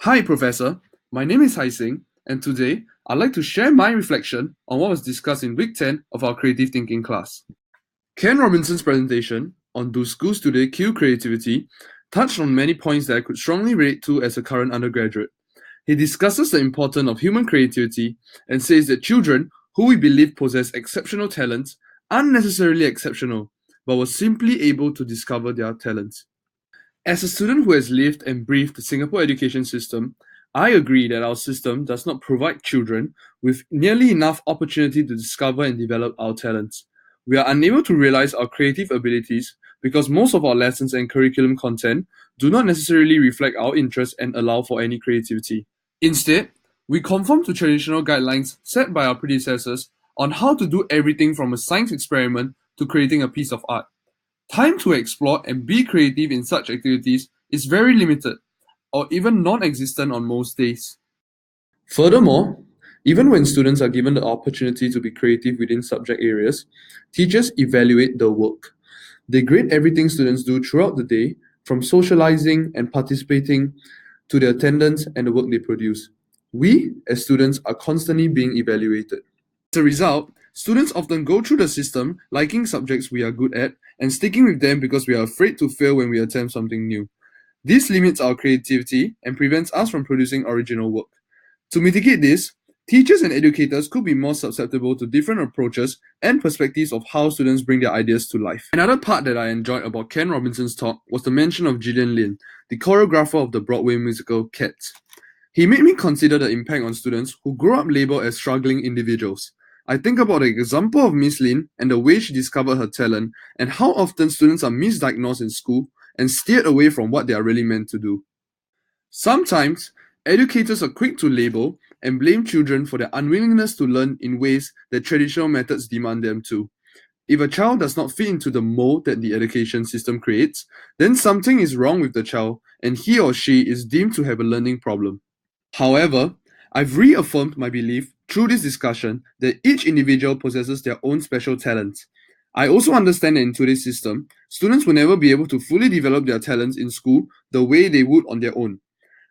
Hi, Professor. My name is Haising, and today I'd like to share my reflection on what was discussed in week 10 of our creative thinking class. Ken Robinson's presentation on Do Schools Today Kill Creativity touched on many points that I could strongly relate to as a current undergraduate. He discusses the importance of human creativity and says that children who we believe possess exceptional talents aren't necessarily exceptional, but were simply able to discover their talents. As a student who has lived and breathed the Singapore education system, I agree that our system does not provide children with nearly enough opportunity to discover and develop our talents. We are unable to realize our creative abilities because most of our lessons and curriculum content do not necessarily reflect our interests and allow for any creativity. Instead, we conform to traditional guidelines set by our predecessors on how to do everything from a science experiment to creating a piece of art. Time to explore and be creative in such activities is very limited, or even non-existent on most days. Furthermore, even when students are given the opportunity to be creative within subject areas, teachers evaluate the work. They grade everything students do throughout the day, from socializing and participating to the attendance and the work they produce. We, as students, are constantly being evaluated. As a result, students often go through the system liking subjects we are good at and sticking with them because we are afraid to fail when we attempt something new. This limits our creativity and prevents us from producing original work. To mitigate this, teachers and educators could be more susceptible to different approaches and perspectives of how students bring their ideas to life. Another part that I enjoyed about Ken Robinson's talk was the mention of Gillian Lin, the choreographer of the Broadway musical Cats. He made me consider the impact on students who grow up labeled as struggling individuals. I think about the example of Miss Lin and the way she discovered her talent, and how often students are misdiagnosed in school and steered away from what they are really meant to do. Sometimes, educators are quick to label and blame children for their unwillingness to learn in ways that traditional methods demand them to. If a child does not fit into the mold that the education system creates, then something is wrong with the child and he or she is deemed to have a learning problem. However, I've reaffirmed my belief through this discussion that each individual possesses their own special talents. I also understand that in today's system, students will never be able to fully develop their talents in school the way they would on their own.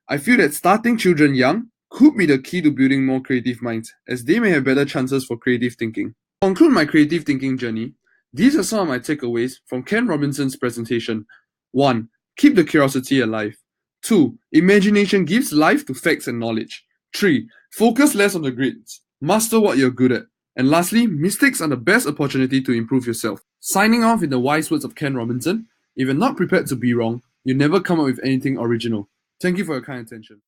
I feel that starting children young could be the key to building more creative minds, as they may have better chances for creative thinking. To conclude my creative thinking journey, these are some of my takeaways from Ken Robinson's presentation. 1. Keep the curiosity alive. 2. Imagination gives life to facts and knowledge. 3. Focus less on the grades. Master what you're good at. And lastly, mistakes are the best opportunity to improve yourself. Signing off in the wise words of Ken Robinson, if you're not prepared to be wrong, you never come up with anything original. Thank you for your kind attention.